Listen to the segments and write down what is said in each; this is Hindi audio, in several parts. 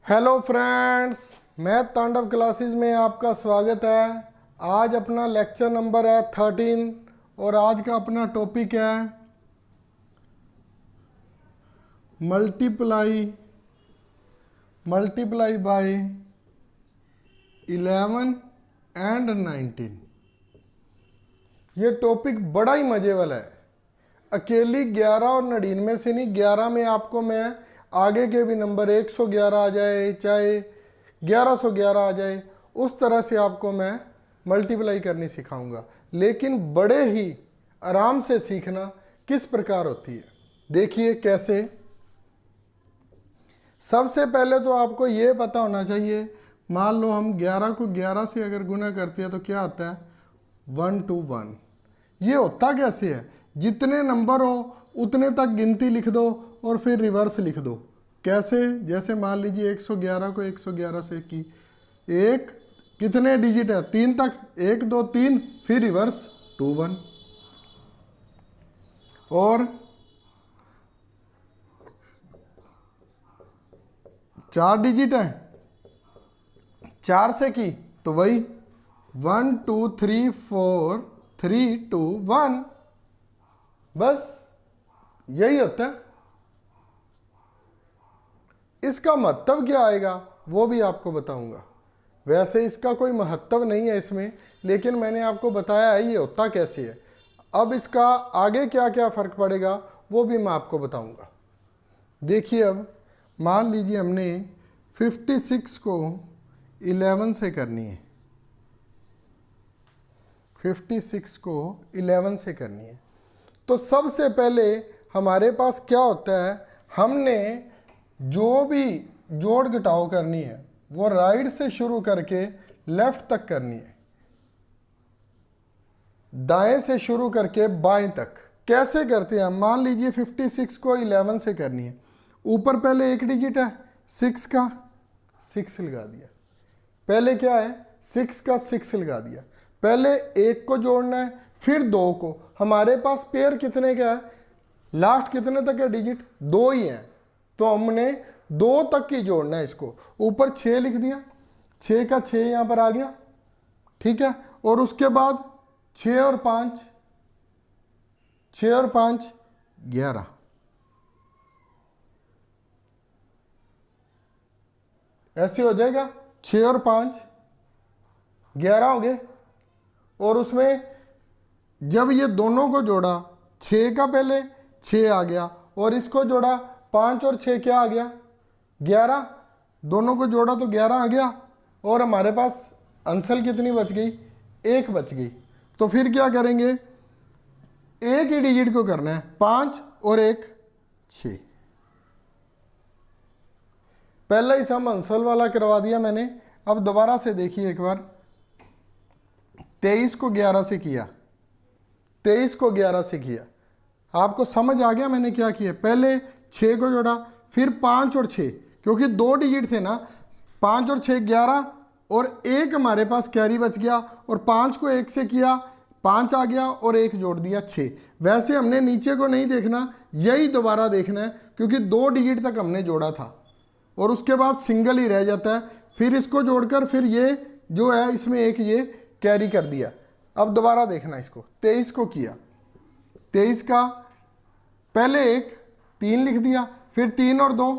हेलो फ्रेंड्स, मैथ तांडव क्लासेस में आपका स्वागत है। आज अपना लेक्चर नंबर है 13 और आज का अपना टॉपिक है मल्टीप्लाई बाय 11 एंड 19। ये टॉपिक बड़ा ही मजे वाला है। अकेली 11 और 99 में से नहीं, 11 में आपको मैं आगे के भी नंबर 111 आ जाए चाहे 1111 आ जाए, उस तरह से आपको मैं मल्टीप्लाई करनी सिखाऊंगा, लेकिन बड़े ही आराम से सीखना किस प्रकार होती है। देखिए कैसे। सबसे पहले तो आपको ये पता होना चाहिए, मान लो हम 11 को 11 से अगर गुना करते हैं तो क्या आता है 1 to 1। ये होता कैसे है, जितने नंबर हो उतने तक गिनती लिख दो और फिर रिवर्स लिख दो। कैसे? जैसे मान लीजिए 111 को 111 से की एक कितने डिजिट है 3 तक, 1 2 3, फिर रिवर्स 2 1। और 4 डिजिट है, 4 से की तो वही 1 2 3 4 3 2 1। बस यही होता है। इसका महत्व क्या आएगा वो भी आपको बताऊंगा। वैसे इसका कोई महत्व नहीं है इसमें, लेकिन मैंने आपको बताया है ये होता कैसे है। अब इसका आगे क्या क्या फर्क पड़ेगा वो भी मैं आपको बताऊंगा। देखिए, अब मान लीजिए हमने 56 को 11 से करनी है, 56 को 11 से करनी है, तो सबसे पहले हमारे पास क्या होता है, हमने जो भी जोड़ घटाव करनी है वो राइट से शुरू करके लेफ्ट तक करनी है, दाएं से शुरू करके बाएं तक। कैसे करते हैं? मान लीजिए 56 को 11 से करनी है, ऊपर पहले एक डिजिट है 6 का, 6 लगा दिया। पहले क्या है 6 का 6 लगा दिया। पहले एक को जोड़ना है, फिर 2 को। हमारे पास पेयर कितने का है, लास्ट कितने तक है डिजिट, 2 ही है, तो हमने 2 तक ही जोड़ना है इसको। ऊपर 6 लिख दिया, 6 का 6 यहां पर आ गया, ठीक है। और उसके बाद 6 और 5, 6 और 5 11। ऐसे हो जाएगा, 6 और 5 11 हो गए। और उसमें जब ये दोनों को जोड़ा, 6 का पहले 6 आ गया और इसको जोड़ा 5 और 6 क्या आ गया 11। दोनों को जोड़ा तो 11 आ गया और हमारे पास अंसल कितनी बच गई, 1 बच गई। तो फिर क्या करेंगे, एक ही डिजिट को करना है, 5 और 1 6। पहला ही सम अंसल वाला करवा दिया मैंने। अब दोबारा से देखिए एक बार, 23 को 11 से किया, 23 को 11 से किया, आपको समझ आ गया मैंने क्या किया। पहले 6 को जोड़ा, फिर 5 और 6, क्योंकि 2 डिजिट थे ना, 5 और 6 11, और 1 हमारे पास कैरी बच गया, और 5 को 1 से किया, 5 आ गया और 1 जोड़ दिया 6। वैसे हमने नीचे को नहीं देखना, यही दोबारा देखना है, क्योंकि 2 डिजिट तक हमने जोड़ा था और उसके बाद सिंगल ही रह जाता है। फिर इसको जोड़कर फिर ये जो है इसमें एक ये कैरी कर दिया। अब दोबारा देखना इसको, 23 को किया, 23 का पहले 1 3 लिख दिया, फिर 3 और 2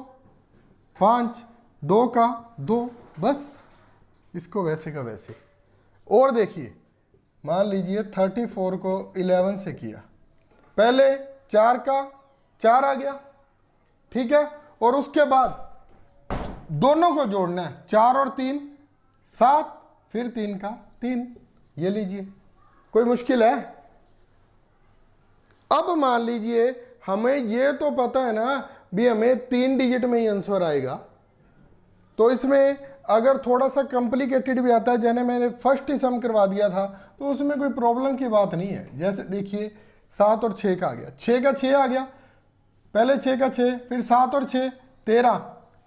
5, 2 का 2, बस इसको वैसे का वैसे। और देखिए, मान लीजिए 34 को 11 से किया, पहले 4 का 4 आ गया, ठीक है। और उसके बाद दोनों को जोड़ना है, 4 और 3 7, फिर 3 का 3। ये लीजिए, कोई मुश्किल है? अब मान लीजिए हमें ये तो पता है ना भी हमें 3 डिजिट में ही आंसर आएगा, तो इसमें अगर थोड़ा सा कॉम्प्लिकेटेड भी आता है, जैसे मैंने फर्स्ट ही सम करवा दिया था, तो उसमें कोई प्रॉब्लम की बात नहीं है। जैसे देखिए 7 और 6 का आ गया, 6 का 6 आ गया, पहले 6 का 6, फिर 7 और 6 13,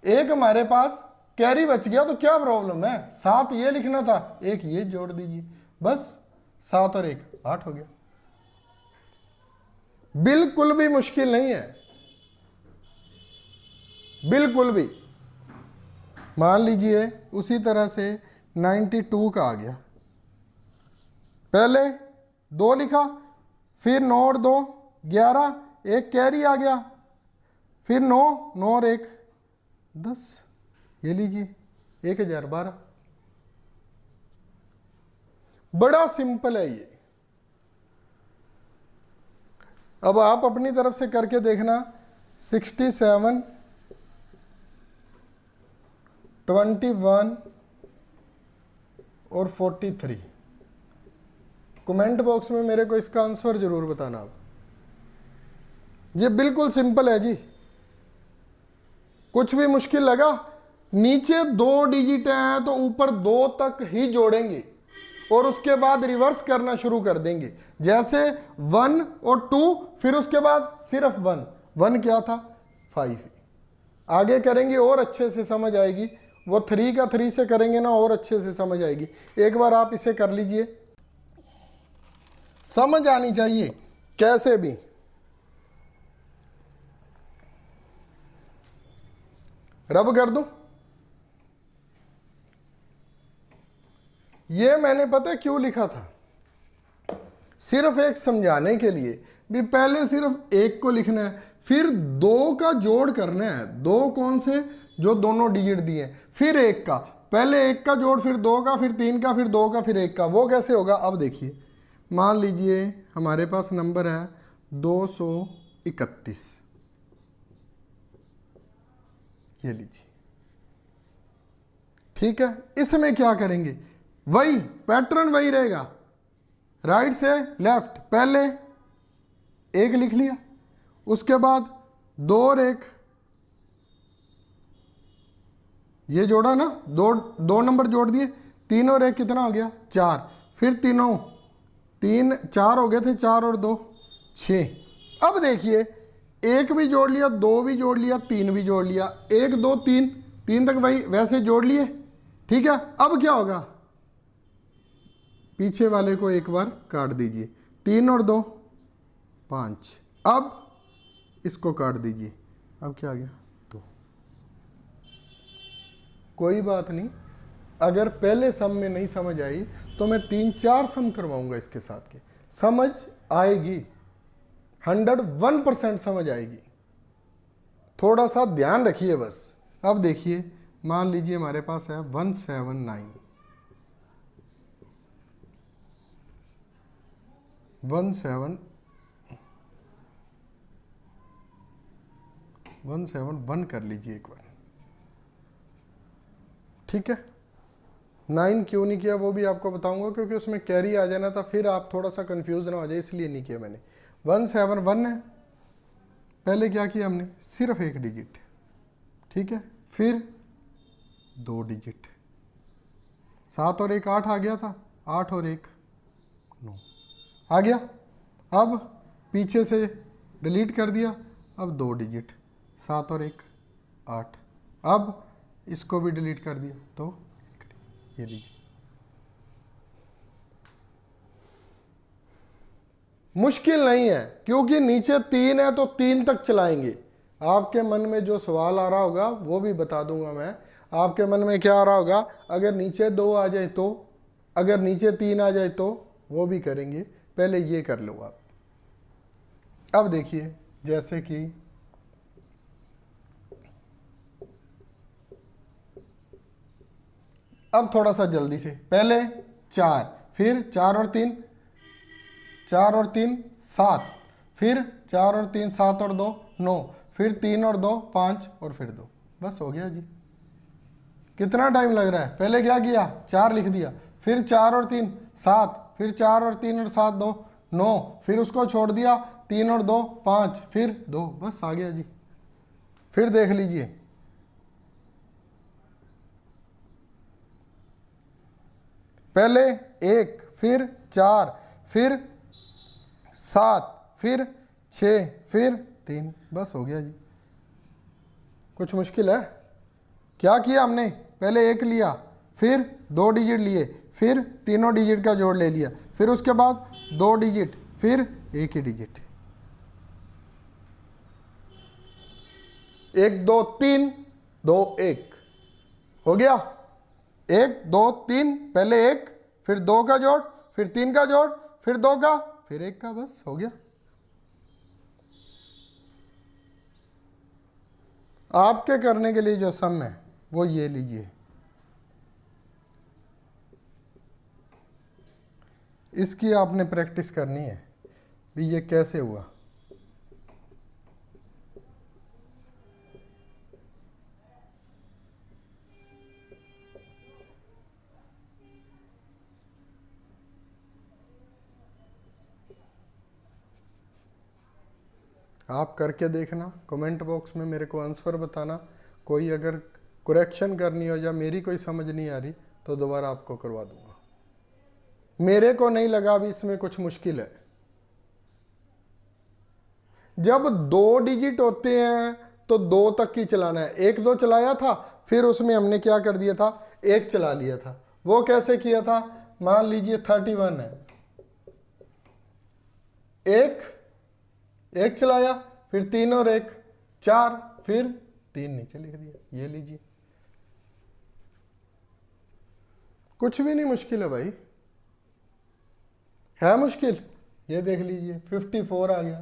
एक हमारे पास कैरी बच गया, तो क्या प्रॉब्लम है, 7 ये लिखना था, एक ये जोड़ दीजिए, बस 7 और 1 8 हो गया। बिल्कुल भी मुश्किल नहीं है, बिल्कुल भी। मान लीजिए उसी तरह से 92 का आ गया, पहले 2 लिखा, फिर 9 और 2 11, एक कैरी आ गया, फिर 9 9 और 1 10, ये लीजिए 1012। बड़ा सिंपल है ये। अब आप अपनी तरफ से करके देखना, 67 21 और 43। कमेंट बॉक्स में मेरे को इसका आंसर जरूर बताना आप। ये बिल्कुल सिंपल है जी, कुछ भी मुश्किल लगा? नीचे 2 डिजिट हैं तो ऊपर 2 तक ही जोड़ेंगे और उसके बाद रिवर्स करना शुरू कर देंगे, जैसे 1 और 2, फिर उसके बाद सिर्फ 1 1 क्या था 5। आगे करेंगे और अच्छे से समझ आएगी, वो 3 का 3 से करेंगे ना और अच्छे से समझ आएगी। एक बार आप इसे कर लीजिए, समझ आनी चाहिए कैसे भी। रब कर दूं? ये मैंने पता है क्यों लिखा था, सिर्फ एक समझाने के लिए भी। पहले सिर्फ 1 को लिखना है, फिर 2 का जोड़ करना है। 2 कौन से? जो दोनों डिजिट दिए, फिर 1 का, पहले 1 का जोड़, फिर 2 का, फिर 3 का, फिर 2 का, फिर 1 का। वो कैसे होगा? अब देखिए, मान लीजिए हमारे पास नंबर है 231, ये लीजिए, ठीक है। इसमें क्या करेंगे? वही पैटर्न वही रहेगा, राइट से लेफ्ट। पहले 1 लिख लिया, उसके बाद 2 और 1, ये जोड़ा ना, 2 नंबर जोड़ दिए, 3 और 1 कितना हो गया 4, फिर 3 4 हो गए थे, 4 और 2 6। अब देखिए 1 भी जोड़ लिया, 2 भी जोड़ लिया, 3 भी जोड़ लिया, 1 2 3 तक वही वैसे जोड़ लिए, ठीक है। अब क्या होगा? पीछे वाले को एक बार काट दीजिए, 3 और 2 5, अब इसको काट दीजिए, अब क्या आ गया 2। कोई बात नहीं, अगर पहले सम में नहीं समझ आई तो मैं 3-4 सम करवाऊंगा इसके साथ के, समझ आएगी, 101% समझ आएगी। थोड़ा सा ध्यान रखिए बस। अब देखिए, मान लीजिए हमारे पास है 179, 171 कर लीजिए एक बार, ठीक है। 9 क्यों नहीं किया वो भी आपको बताऊंगा, क्योंकि उसमें कैरी आ जाना था, फिर आप थोड़ा सा कंफ्यूज ना हो जाए, इसलिए नहीं किया मैंने। 171 है, पहले क्या किया हमने? सिर्फ 1 डिजिट, ठीक है, फिर 2 डिजिट, 7 और 1 8 आ गया था, 8 और 1 9 आ गया। अब पीछे से डिलीट कर दिया, अब 2 डिजिट, 7 और 1 8, अब इसको भी डिलीट कर दिया तो 1 डिजिट, ये लीजिए। मुश्किल नहीं है, क्योंकि नीचे 3 है तो 3 तक चलाएंगे। आपके मन में जो सवाल आ रहा होगा वो भी बता दूंगा मैं। आपके मन में क्या आ रहा होगा? अगर नीचे 2 आ जाए तो, अगर नीचे 3 आ जाए तो, वो भी करेंगे। पहले ये कर लो आप। अब देखिए, जैसे कि अब थोड़ा सा जल्दी से, पहले 4, फिर 4 और 3 4 और 3 7, फिर 4 और 3 7 और 2 9, फिर 3 और 2 5 और फिर 2, बस हो गया जी। कितना टाइम लग रहा है? पहले क्या किया? 4 लिख दिया, फिर 4 और 3 7, फिर 4 और 3 और 7 2 9, फिर उसको छोड़ दिया, 3 और 2 5, फिर 2, बस आ गया जी। फिर देख लीजिए, पहले 1, फिर 4, फिर 7, फिर 6, फिर 3, बस हो गया जी। कुछ मुश्किल है? क्या किया हमने? पहले 1 लिया, फिर 2 डिजिट लिए, फिर तीनों डिजिट का जोड़ ले लिया, फिर उसके बाद 2 डिजिट, फिर 1 ही डिजिट, 1 2 3 2 1, हो गया, 1 2 3, पहले 1 फिर 2 का जोड़ फिर 3 का जोड़ फिर 2 का फिर 1 का, बस हो गया। आपके करने के लिए जो सम है वो ये लीजिए, इसकी आपने प्रैक्टिस करनी है भी ये कैसे हुआ। आप करके देखना, कमेंट बॉक्स में मेरे को आंसर बताना। कोई अगर करेक्शन करनी हो या मेरी कोई समझ नहीं आ रही तो दोबारा आपको करवा दूंगा। मेरे को नहीं लगा भी इसमें कुछ मुश्किल है। जब 2 डिजिट होते हैं तो 2 तक ही चलाना है। 1 2 चलाया था, फिर उसमें हमने क्या कर दिया था, 1 चला लिया था। वो कैसे किया था, मान लीजिए 31 है, 1 चलाया फिर 3 और 1 4, फिर 3 नीचे लिख दिया। ये लीजिए, कुछ भी नहीं मुश्किल है भाई। है मुश्किल, ये देख लीजिए 54 आ गया,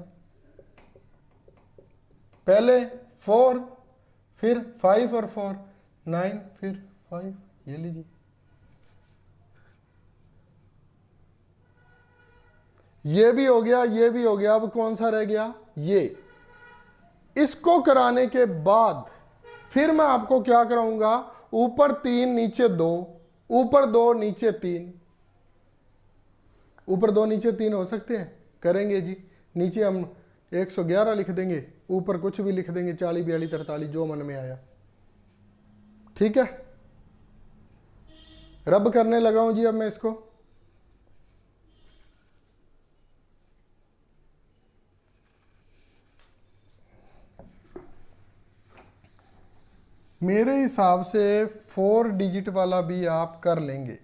पहले 4 फिर 5 और 4 9 फिर 5, ये लीजिए। ये भी हो गया, ये भी हो गया। अब कौन सा रह गया, ये। इसको कराने के बाद फिर मैं आपको क्या कराऊंगा, ऊपर 3 नीचे 2, ऊपर 2 नीचे 3, ऊपर 2 नीचे 3 हो सकते हैं, करेंगे जी। नीचे हम 111 लिख देंगे, ऊपर कुछ भी लिख देंगे, 40 42 43 जो मन में आया। ठीक है, रब करने लगा हूं जी अब मैं इसको। मेरे हिसाब से 4 डिजिट वाला भी आप कर लेंगे,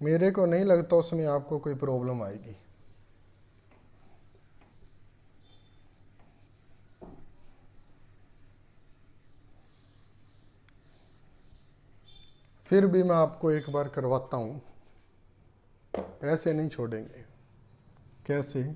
मेरे को नहीं लगता उसमें आपको कोई प्रॉब्लम आएगी। फिर भी मैं आपको एक बार करवाता हूं, ऐसे नहीं छोड़ेंगे। कैसे,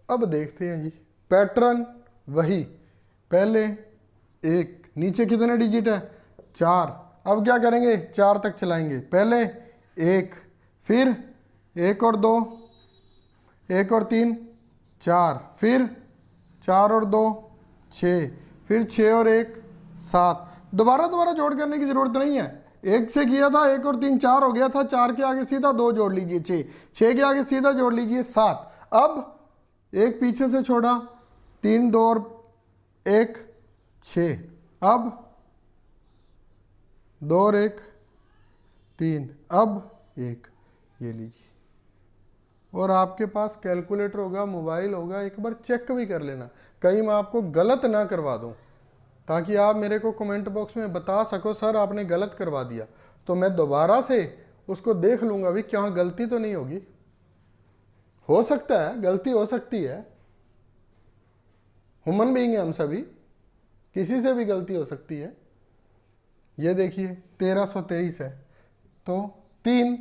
अब देखते हैं जी। पैटर्न वही, पहले 1, नीचे कितने डिजिट है, 4। अब क्या करेंगे, 4 तक चलाएंगे। पहले 1 फिर 1 और 2, 1 और 3 4, फिर 4 और 2 6, फिर 6 और 1 7। दोबारा जोड़ करने की जरूरत नहीं है, 1 से किया था, 1 और 3 4 हो गया था, 4 के आगे सीधा 2 जोड़ लीजिए 6, 6 के आगे सीधा जोड़ लीजिए 7। अब 1 पीछे से छोड़ा, 3 2 और 1 6, अब 2 और 1 3, अब 1, ये लीजिए। और आपके पास कैलकुलेटर होगा, मोबाइल होगा, एक बार चेक भी कर लेना, कहीं मैं आपको गलत ना करवा दूं, ताकि आप मेरे को कमेंट बॉक्स में बता सको सर आपने गलत करवा दिया, तो मैं दोबारा से उसको देख लूंगा भी क्या गलती तो नहीं होगी। हो सकता है गलती हो सकती है, ह्यूमन बीइंग है हम सभी, किसी से भी गलती हो सकती है। ये देखिए 1323 है, तो 3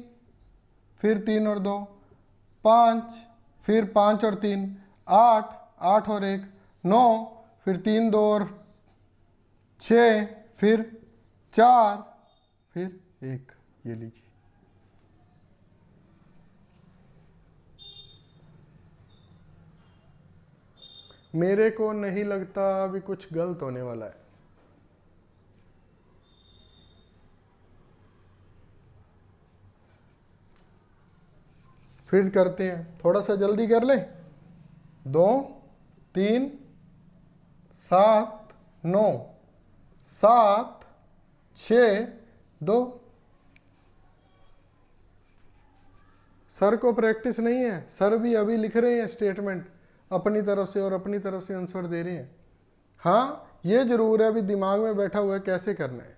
फिर 3 और 2 5, फिर 5 और 3 8, 8 और 1 9, फिर 3 2 और 6, फिर 4, फिर 1, ये लीजिए। मेरे को नहीं लगता अभी कुछ गलत होने वाला है। फिर करते हैं, थोड़ा सा जल्दी कर लें। 2 3 7 9 7 6 2, सर को प्रैक्टिस नहीं है, सर भी अभी लिख रहे हैं स्टेटमेंट अपनी तरफ से और अपनी तरफ से आंसर दे रहे हैं। हाँ ये जरूर है अभी दिमाग में बैठा हुआ है कैसे करना है।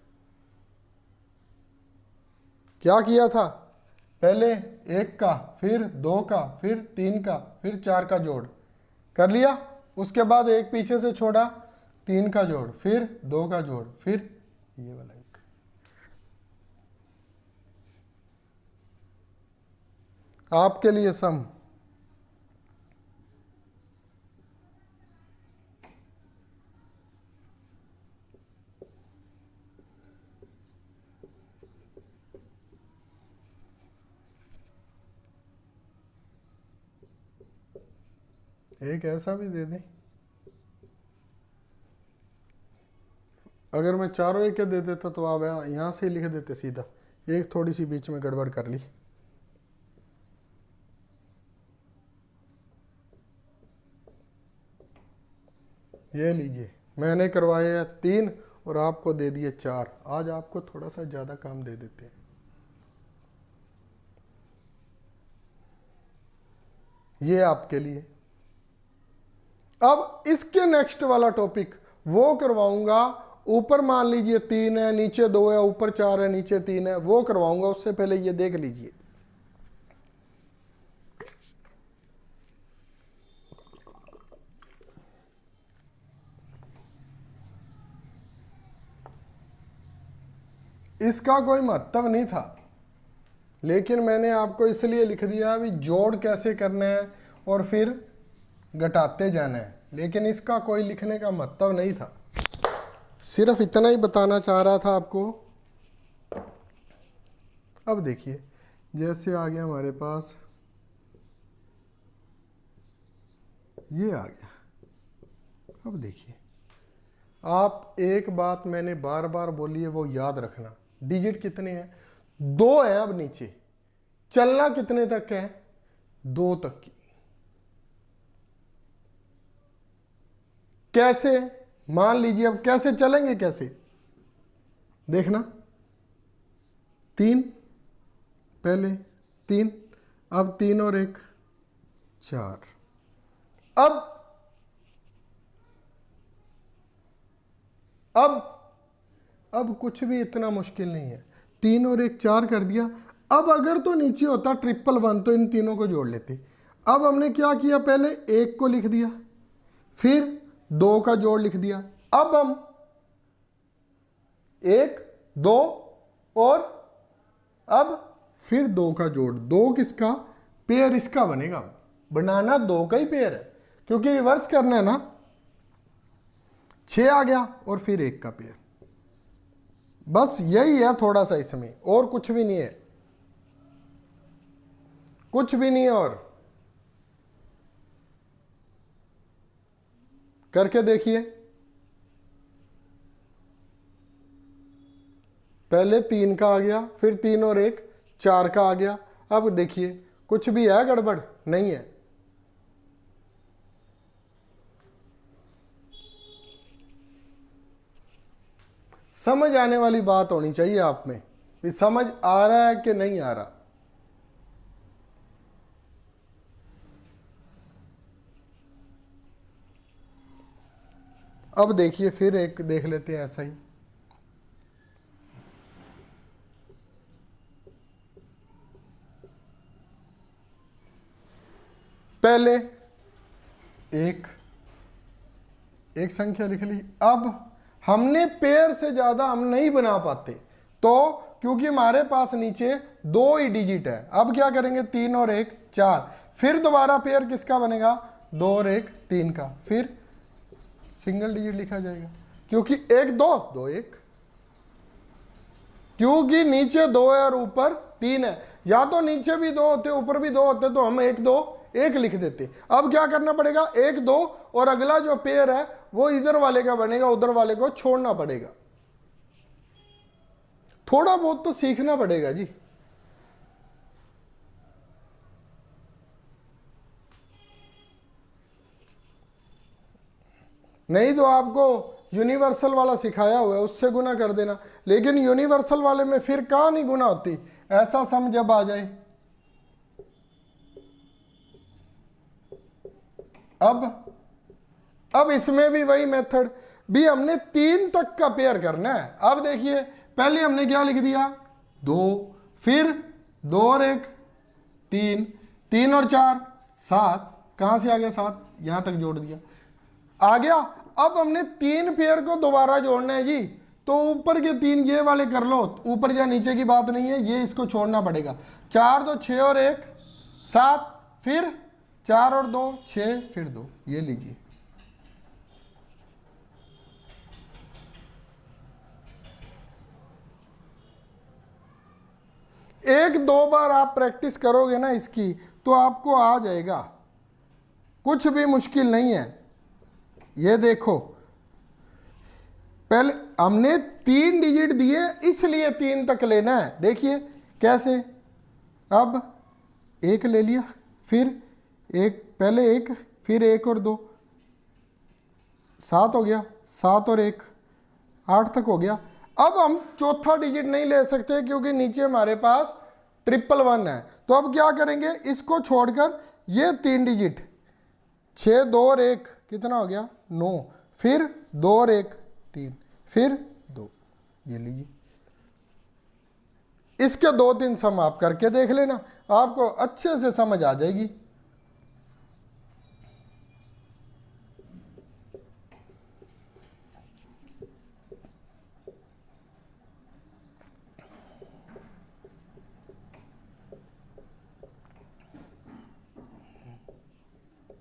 क्या किया था, पहले 1 का, फिर 2 का, फिर 3 का, फिर 4 का जोड़ कर लिया, उसके बाद एक पीछे से छोड़ा, 3 का जोड़, फिर 2 का जोड़, फिर ये वाला 1। आपके लिए सम एक ऐसा भी दे दें, अगर मैं चारों एक दे देता तो आप यहां से ही लिख देते सीधा, एक थोड़ी सी बीच में गड़बड़ कर ली। ये लीजिए मैंने करवाया 3 और आपको दे दिए 4। आज आपको थोड़ा सा ज्यादा काम दे देते हैं। ये आपके लिए। अब इसके नेक्स्ट वाला टॉपिक वो करवाऊंगा, ऊपर मान लीजिए 3 है, नीचे 2 है, ऊपर 4 है, नीचे 3 है, वो करवाऊंगा। उससे पहले ये देख लीजिए, इसका कोई महत्व नहीं था, लेकिन मैंने आपको इसलिए लिख दिया भी जोड़ कैसे करना है और फिर घटाते जाना है, लेकिन इसका कोई लिखने का महत्व नहीं था, सिर्फ इतना ही बताना चाह रहा था आपको। अब देखिए जैसे आ गया हमारे पास, ये आ गया। अब देखिए आप एक बात मैंने बार बार बोली है वो याद रखना, डिजिट कितने हैं, 2 है। अब नीचे चलना कितने तक है, 2 तक की। कैसे, मान लीजिए अब कैसे चलेंगे, कैसे देखना, 3 पहले 3, अब 3 और 1 4। अब कुछ भी इतना मुश्किल नहीं है, 3 और 1 4 कर दिया। अब अगर तो नीचे होता 111 तो इन तीनों को जोड़ लेते। अब हमने क्या किया, पहले 1 को लिख दिया, फिर 2 का जोड़ लिख दिया। अब हम 1 2 और अब फिर 2 का जोड़, 2 किसका, पेयर इसका बनेगा। बनाना 2 का ही पेयर है क्योंकि रिवर्स करना है ना। 6 आ गया और फिर 1 का पेयर, बस यही है थोड़ा सा इसमें, और कुछ भी नहीं है, कुछ भी नहीं है। और करके देखिए, पहले 3 का आ गया, फिर 3 और 1 4 का आ गया। अब देखिए कुछ भी है गड़बड़, नहीं है। समझ आने वाली बात होनी चाहिए आप में, कि समझ आ रहा है कि नहीं आ रहा। अब देखिए फिर एक देख लेते हैं ऐसा ही, पहले एक संख्या लिख ली। अब हमने पेयर से ज्यादा हम नहीं बना पाते, तो क्योंकि हमारे पास नीचे 2 ही डिजिट है। अब क्या करेंगे, 3 और 1 4, फिर दोबारा पेयर किसका बनेगा, 2 और 1 3 का, फिर सिंगल डिजिट लिखा जाएगा क्योंकि 1 2 2 1, क्योंकि नीचे 2 है और ऊपर 3 है। या तो नीचे भी 2 होते ऊपर भी 2 होते तो हम 1 2 1 लिख देते। अब क्या करना पड़ेगा, 1 2 और अगला जो पेयर है वो इधर वाले का बनेगा, उधर वाले को छोड़ना पड़ेगा। थोड़ा बहुत तो सीखना पड़ेगा जी। नहीं तो आपको यूनिवर्सल वाला सिखाया हुआ है उससे गुना कर देना, लेकिन यूनिवर्सल वाले में फिर कहाँ नहीं गुना होती। ऐसा सम जब आ जाए अब इसमें भी वही मेथड, भी हमने 3 तक का पेयर करना है। अब देखिए पहले हमने क्या लिख दिया 2, फिर 2 और 1 3, 3 और 4 7, कहां से आ गया 7, यहां तक जोड़ दिया, आ गया। अब हमने 3 पेयर को दोबारा जोड़ना है जी, तो ऊपर के 3 ये वाले कर लो, ऊपर या नीचे की बात नहीं है, ये इसको छोड़ना पड़ेगा। 4 2 6 और 1 7, फिर 4 और 2 6, फिर 2, ये लीजिए। एक दो बार आप प्रैक्टिस करोगे ना इसकी, तो आपको आ जाएगा, कुछ भी मुश्किल नहीं है। ये देखो पहले हमने 3 डिजिट दिए, इसलिए 3 तक लेना है। देखिए कैसे, अब 1 ले लिया, फिर 1, पहले 1, फिर 1 और 2 7 हो गया, 7 और 1 8 तक हो गया। अब हम चौथा डिजिट नहीं ले सकते क्योंकि नीचे हमारे पास 111 है, तो अब क्या करेंगे, इसको छोड़कर ये 3 डिजिट 6 2 और 1 कितना हो गया 9, फिर 2 और 1 3, फिर 2, ये लीजिए। इसके 2-3 सम आप करके देख लेना, आपको अच्छे से समझ आ जाएगी।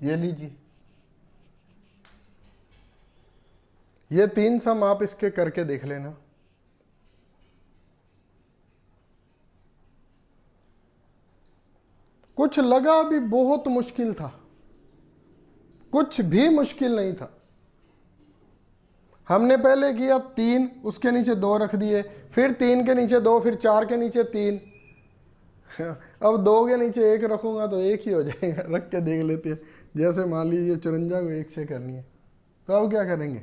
ये लीजिए, ये 3 सम आप इसके करके देख लेना। कुछ लगा भी बहुत मुश्किल था, कुछ भी मुश्किल नहीं था। हमने पहले किया 3, उसके नीचे 2 रख दिए, फिर 3 के नीचे 2, फिर 4 के नीचे 3, अब 2 के नीचे 1 रखूंगा तो 1 ही हो जाएगा। रख के देख लेते हैं, जैसे मान लीजिए 54 को 1 से करनी है, तो अब क्या करेंगे,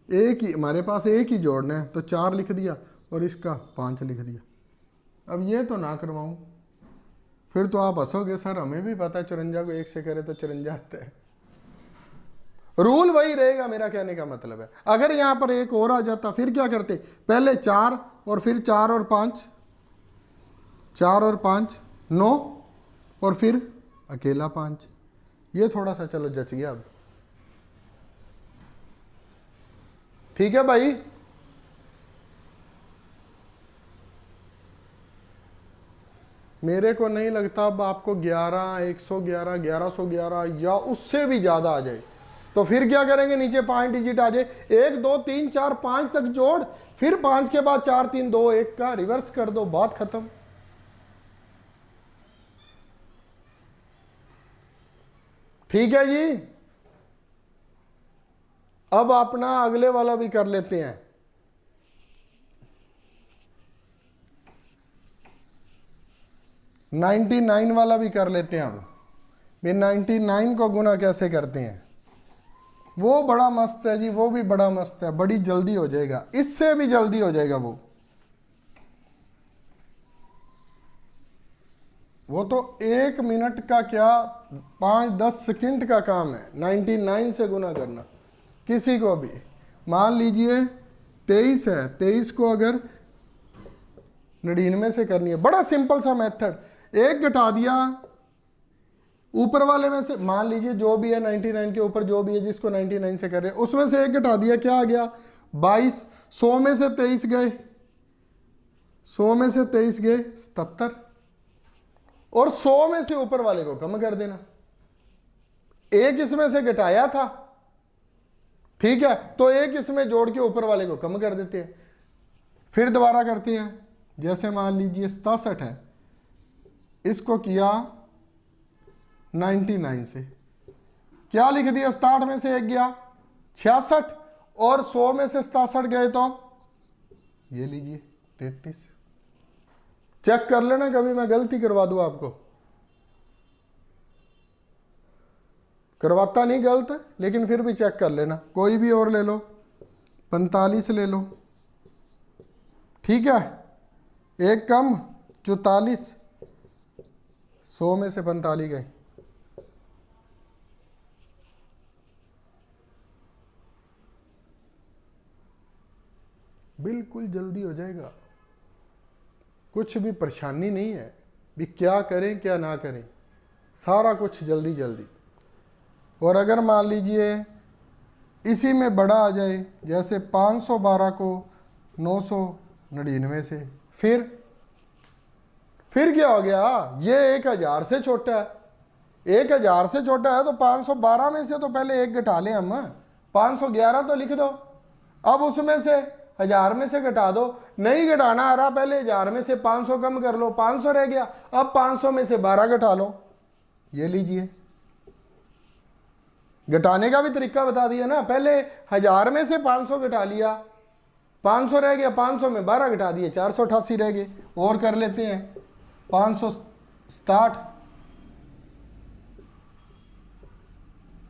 एक ही हमारे पास, एक ही जोड़ना है, तो 4 लिख दिया और इसका 5 लिख दिया। अब ये तो ना करवाऊं, फिर तो आप हंसोगे, सर हमें भी पता है 54 को 1 से करे तो 54 आता है। रूल वही रहेगा, मेरा कहने का मतलब है। अगर यहां पर 1 और आ जाता फिर क्या करते, पहले 4 और फिर 4 और 5, 4 और 5 9, और फिर अकेला 5। ये थोड़ा सा चलो जच गया। अब ठीक है भाई, मेरे को नहीं लगता अब आपको 11 111 1111 या उससे भी ज्यादा आ जाए। तो फिर क्या करेंगे, नीचे 5 डिजिट आ जाए, 1 2 3 4 5 तक जोड़, फिर 5 के बाद 4 3 2 1 का रिवर्स कर दो, बात खत्म। ठीक है जी। अब अपना अगले वाला भी कर लेते हैं। नाइन्टी 99 वाला भी कर लेते हैं। अब ये 99 को गुना कैसे करते हैं, वो बड़ा मस्त है जी, वो भी बड़ा मस्त है, बड़ी जल्दी हो जाएगा, इससे भी जल्दी हो जाएगा। वो तो 1 मिनट का क्या 5-10 सेकंड का काम है 99 से गुना करना। किसी को भी मान लीजिए 23 है, 23 को अगर 99 से करनी है, बड़ा सिंपल सा मेथड, 1 घटा दिया ऊपर वाले में से, मान लीजिए जो भी है 99 के ऊपर जो भी है जिसको 99 से कर रहे हैं, उसमें से 1 घटा दिया, क्या आ गया 22, 100 में से 23 गए, 100 में से 23 गए 77, और 100 में से ऊपर वाले को कम कर देना। 1 इसमें से घटाया था, ठीक है, तो 1 इसमें जोड़ के ऊपर वाले को कम कर देते हैं। फिर दोबारा करते हैं, जैसे मान लीजिए 67 है, इसको किया 99 से, क्या लिख दिया, 67 में से 1 गया 66, और 100 में से 67 गए तो ये लीजिए 33। चेक कर लेना, कभी मैं गलती करवा दूं आपको, करवाता नहीं गलत, लेकिन फिर भी चेक कर लेना। कोई भी और ले लो, 45 ले लो, ठीक है, 1 कम 44, 100 में से 45 गए, बिल्कुल जल्दी हो जाएगा, कुछ भी परेशानी नहीं है भी क्या करें क्या ना करें, सारा कुछ जल्दी जल्दी। और अगर मान लीजिए इसी में बड़ा आ जाए, जैसे 512 को 999 से, फिर क्या हो गया, ये 1000 से छोटा है, 1000 से छोटा है तो 512 में से तो पहले एक घटा लें हम, 511 तो लिख दो, अब उसमें से 1000 में से घटा दो, नहीं घटाना आ रहा, पहले 1000 में से 500 कम कर लो, 500 रह गया, अब 500 में से 12 घटा लो, ये लीजिए। घटाने का भी तरीका बता दिया ना, पहले 1000 में से 500 घटा लिया, 500 रह गया, 500 में 12 घटा दिए, 488 रह गए। और कर लेते हैं 567,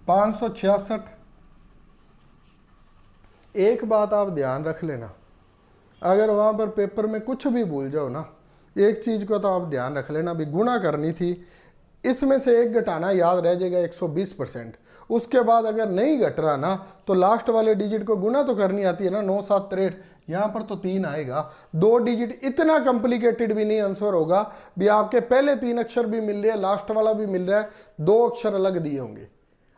566। एक बात आप ध्यान रख लेना, अगर वहां पर पेपर में कुछ भी भूल जाओ ना, एक चीज को तो आप ध्यान रख लेना, भी गुणा करनी थी, इसमें से एक घटाना याद रह जाएगा 120%। उसके बाद अगर नहीं घट रहा ना तो लास्ट वाले डिजिट को गुणा तो करनी आती है ना, 9 7 63, यहां पर तो 3 आएगा, 2 डिजिट, इतना कॉम्प्लिकेटेड भी नहीं आंसर होगा भी, आपके पहले 3 अक्षर भी मिल रहे हैं, लास्ट वाला भी मिल रहा है, 2 अक्षर अलग दिए होंगे,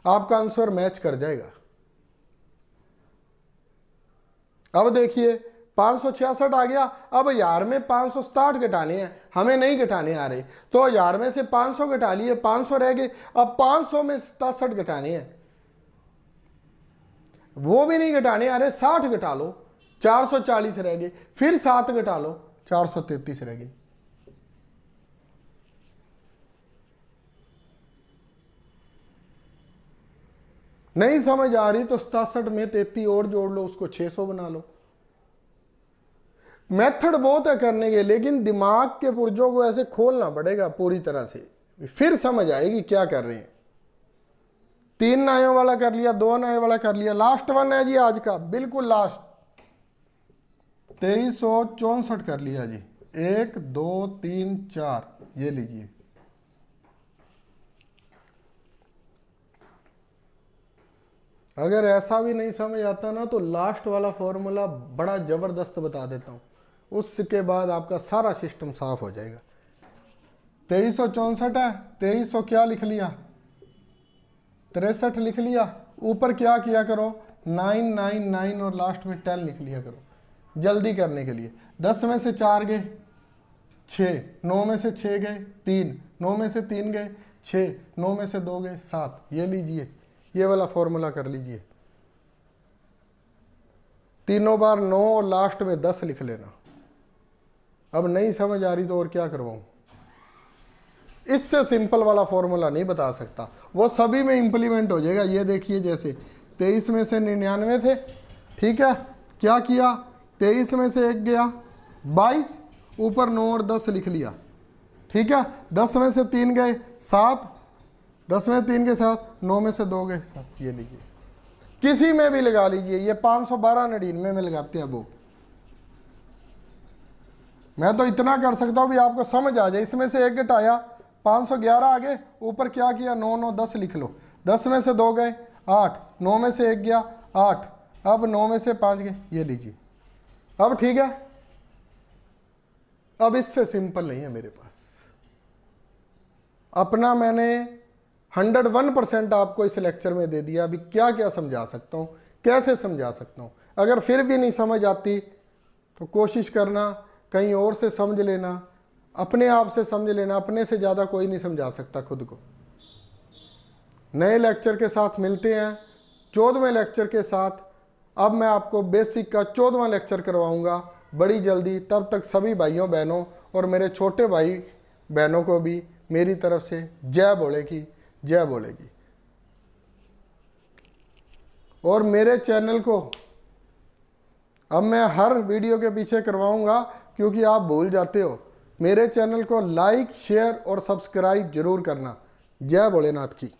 आपका आंसर मैच कर जाएगा। अब देखिए 566 आ गया, अब 1000 में 567 घटाने हैं, हमें नहीं घटाने आ रहे, तो 1000 में से 500 घटा लिए, 500 रह गए, अब 500 में 67 घटाने हैं, वो भी नहीं घटाने आ रहे, 60 घटा लो, 440 रह गए, फिर 7 घटा लो, 433 रह गए। नहीं समझ आ रही तो 67 में 33 और जोड़ लो, उसको 600 बना लो। मेथड बहुत है करने के, लेकिन दिमाग के पुर्जों को ऐसे खोलना पड़ेगा पूरी तरह से, फिर समझ आएगी क्या कर रहे हैं। 3 नायों वाला कर लिया, 2 नायों वाला कर लिया, लास्ट वन है जी आज का, बिल्कुल लास्ट, 2364 कर लिया जी, 1 2 3 4, ये लीजिए। अगर ऐसा भी नहीं समझ आता ना तो लास्ट वाला फॉर्मूला बड़ा जबरदस्त बता देता हूं, उसके बाद आपका सारा सिस्टम साफ हो जाएगा। 2364 है, 2300 क्या लिख लिया, 63 लिख लिया, ऊपर क्या किया करो, 999 और लास्ट में 10 लिख लिया करो, जल्दी करने के लिए। 10 में से 4 गए 6, 9 में से 6 गए 3, 9 में से 3 गए 6, 9 में से 2 गए 7, ये लीजिए, ये वाला फॉर्मूला कर लीजिए। तीनों बार 9 और लास्ट में 10 लिख लेना। अब नहीं समझ आ रही तो और क्या करवाऊं, इससे सिंपल वाला फॉर्मूला नहीं बता सकता, वो सभी में इंप्लीमेंट हो जाएगा। ये देखिए, जैसे 23 में से 99 थे, ठीक है, क्या किया, 23 में से 1 गया 22, ऊपर 9 और 10 लिख लिया, ठीक है, 10 में से 3 गए 7, 10 में 3 के साथ 9 में से 2 गए 7, ये लीजिए, किसी में भी लगा लीजिए, ये 512 99 में लगाते हैं वो। मैं तो इतना कर सकता हूं भी आपको समझ आ जाए, इसमें से 1 घटाया 511 आ गए, ऊपर क्या किया 9 9 10 लिख लो, 10 में से 2 गए 8, 9 में से 1 गया 8, अब 9 में से 5 गए, ये लीजिए। अब ठीक है, अब इससे सिंपल नहीं है मेरे पास, अपना मैंने 101% आपको इस लेक्चर में दे दिया। अभी क्या क्या समझा सकता हूं, कैसे समझा सकता हूं, अगर फिर भी नहीं समझ आती तो कोशिश करना कहीं और से समझ लेना, अपने आप से समझ लेना, अपने से ज़्यादा कोई नहीं समझा सकता खुद को। नए लेक्चर के साथ मिलते हैं, 14वें लेक्चर के साथ। अब मैं आपको बेसिक का 14वां लेक्चर करवाऊंगा बड़ी जल्दी। तब तक सभी भाइयों बहनों और मेरे छोटे भाई बहनों को भी मेरी तरफ से जय बोलेगी, जय बोलेगी। और मेरे चैनल को अब मैं हर वीडियो के पीछे करवाऊंगा, क्योंकि आप भूल जाते हो। मेरे चैनल को लाइक, शेयर और सब्सक्राइब जरूर करना। जय भोलेनाथ की।